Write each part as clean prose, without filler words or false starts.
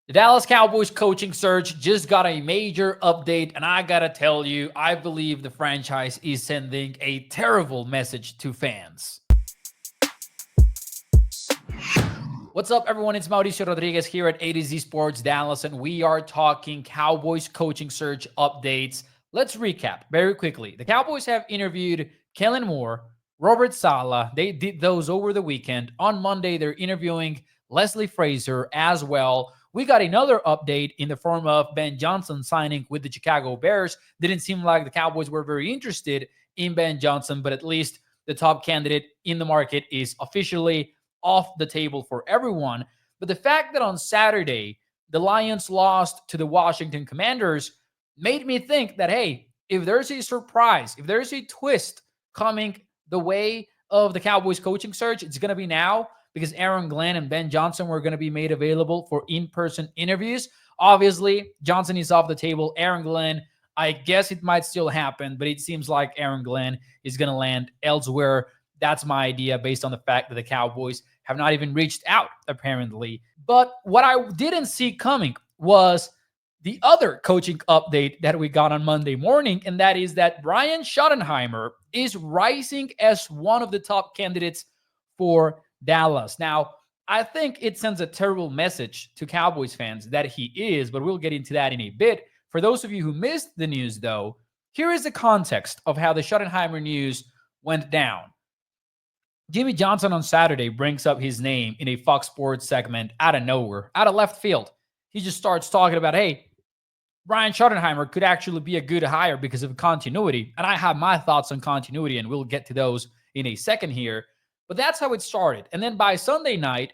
The Dallas Cowboys coaching search just got a major update, and I gotta tell you, I believe the franchise is sending a terrible message to fans. What's up, everyone? It's Mauricio Rodriguez here at A to Z Sports Dallas, and we are talking Cowboys coaching search updates. Let's recap very quickly. The Cowboys have interviewed Kellen Moore, Robert Saleh. They did those over the weekend. On Monday, they're interviewing Leslie Frazier as well. We got another update in the form of Ben Johnson signing with the Chicago Bears. Didn't seem like the Cowboys were very interested in Ben Johnson, but at least the top candidate in the market is officially off the table for everyone. But the fact that on Saturday, the Lions lost to the Washington Commanders made me think that, hey, if there's a surprise, if there's a twist coming the way of the Cowboys coaching search, it's going to be now because Aaron Glenn and Ben Johnson were going to be made available for in-person interviews. Obviously, Johnson is off the table. Aaron Glenn, I guess it might still happen, but it seems like Aaron Glenn is going to land elsewhere. That's my idea based on the fact that the Cowboys have not even reached out, apparently. But what I didn't see coming was the other coaching update that we got on Monday morning, and that is that Brian Schottenheimer is rising as one of the top candidates for Dallas. Now, I think it sends a terrible message to Cowboys fans that he is, but we'll get into that in a bit. For those of you who missed the news, though, here is the context of how the Schottenheimer news went down. Jimmy Johnson on Saturday brings up his name in a Fox Sports segment out of nowhere, out of left field. He just starts talking about, hey, Brian Schottenheimer could actually be a good hire because of continuity. And I have my thoughts on continuity, and we'll get to those in a second here. But that's how it started. And then by Sunday night,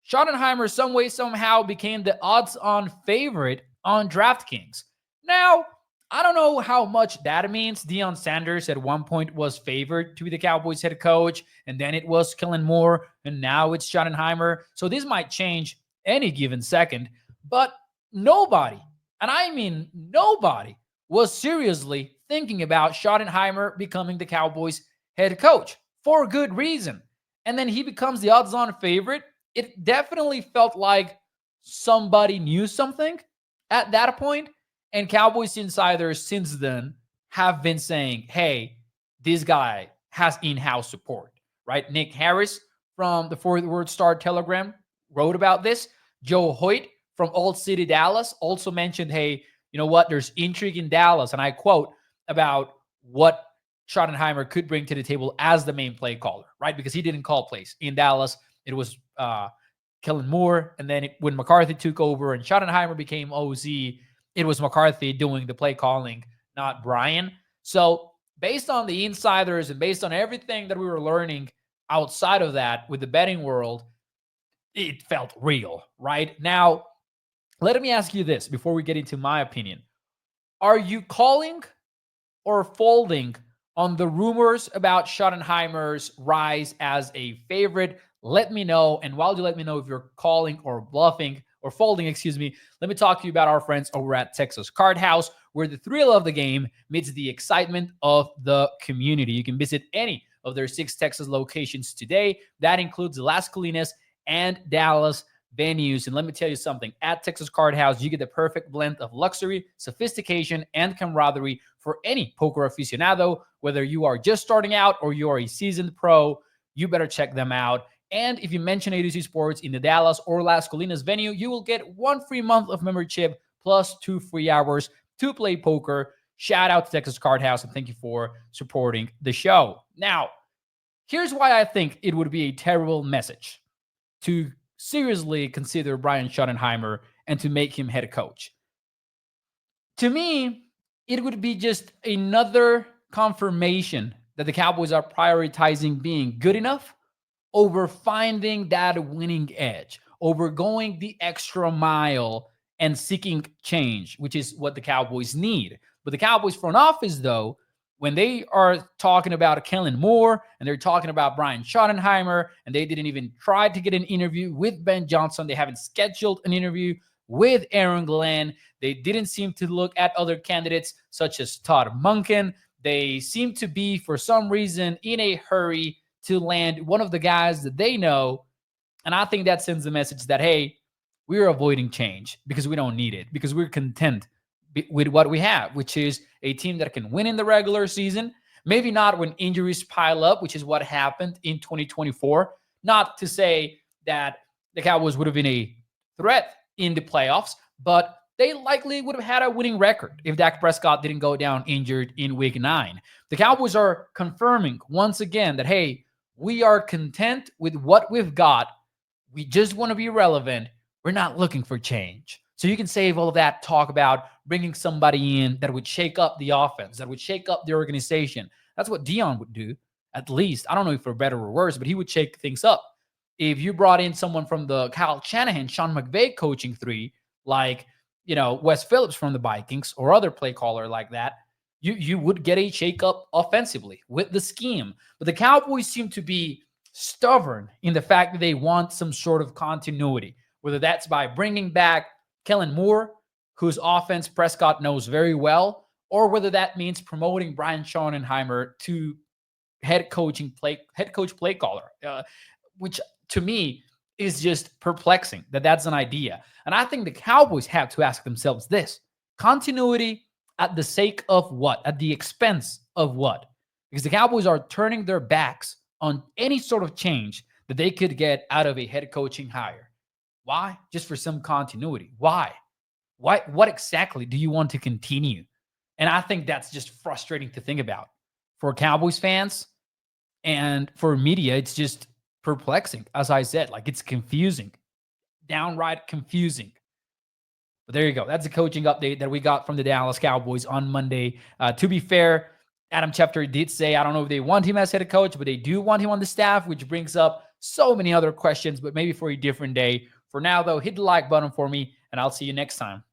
Schottenheimer some way, somehow became the odds-on favorite on DraftKings. Now, I don't know how much that means. Deion Sanders at one point was favored to be the Cowboys head coach, and then it was Kellen Moore, and now it's Schottenheimer. So this might change any given second. But nobody, and I mean nobody, was seriously thinking about Schottenheimer becoming the Cowboys head coach for good reason. And then he becomes the odds-on favorite. It definitely felt like somebody knew something at that point. And Cowboys insiders since then have been saying, hey, this guy has in-house support, right? Nick Harris from the Fort Worth Star-Telegram wrote about this. Joe Hoyt from Old City Dallas also mentioned, hey, you know what? There's intrigue in Dallas. And I quote about what Schottenheimer could bring to the table as the main play caller, right? Because he didn't call plays. In Dallas, it was Kellen Moore. And then when McCarthy took over and Schottenheimer became OZ, it was McCarthy doing the play calling, not Brian. So based on the insiders and based on everything that we were learning outside of that with the betting world, it felt real, right? Now, let me ask you this before we get into my opinion. Are you calling or folding on the rumors about Schottenheimer's rise as a favorite? Let me know. And while you let me know if you're calling or bluffing or folding, let me talk to you about our friends over at Texas Card House, where the thrill of the game meets the excitement of the community. You can visit any of their 6 Texas locations today. That includes Las Colinas and Dallas venues. And let me tell you something, at Texas Card House, you get the perfect blend of luxury, sophistication, and camaraderie for any poker aficionado. Whether you are just starting out or you are a seasoned pro, you better check them out. And if you mention A to Z Sports in the Dallas or Las Colinas venue, you will get 1 free month of membership plus 2 free hours to play poker. Shout out to Texas Card House, and thank you for supporting the show. Now, here's why I think it would be a terrible message to seriously consider Brian Schottenheimer and to make him head coach. To me, it would be just another confirmation that the Cowboys are prioritizing being good enough over finding that winning edge, over going the extra mile and seeking change, which is what the Cowboys need. But the Cowboys front office, though, when they are talking about Kellen Moore and they're talking about Brian Schottenheimer, and they didn't even try to get an interview with Ben Johnson, they haven't scheduled an interview with Aaron Glenn, they didn't seem to look at other candidates such as Todd Monken. They seem to be, for some reason, in a hurry to land one of the guys that they know. And I think that sends the message that, hey, we're avoiding change because we don't need it, because we're content with what we have, which is a team that can win in the regular season. Maybe not when injuries pile up, which is what happened in 2024. Not to say that the Cowboys would have been a threat in the playoffs, but they likely would have had a winning record if Dak Prescott didn't go down injured in week 9. The Cowboys are confirming once again that, hey, we are content with what we've got. We just want to be relevant. We're not looking for change. So you can save all of that talk about bringing somebody in that would shake up the offense, that would shake up the organization. That's what Dion would do, at least. I don't know if for better or worse, but he would shake things up. If you brought in someone from the Kyle Shanahan, Sean McVay coaching tree, like, Wes Phillips from the Vikings or other play caller like that, you would get a shakeup offensively with the scheme. But the Cowboys seem to be stubborn in the fact that they want some sort of continuity, whether that's by bringing back Kellen Moore, whose offense Prescott knows very well, or whether that means promoting Brian Schottenheimer to head coach play caller, which to me is just perplexing that that's an idea. And I think the Cowboys have to ask themselves this: continuity at the sake of what? At the expense of what? Because the Cowboys are turning their backs on any sort of change that they could get out of a head coaching hire. Why? Just for some continuity. Why? What exactly do you want to continue? And I think that's just frustrating to think about for Cowboys fans, and for media. It's just perplexing. As I said, like, it's confusing, downright confusing. But there you go. That's a coaching update that we got from the Dallas Cowboys on Monday. To be fair, Adam Schefter did say, I don't know if they want him as head coach, but they do want him on the staff, which brings up so many other questions, but maybe for a different day. For now, though, hit the like button for me, and I'll see you next time.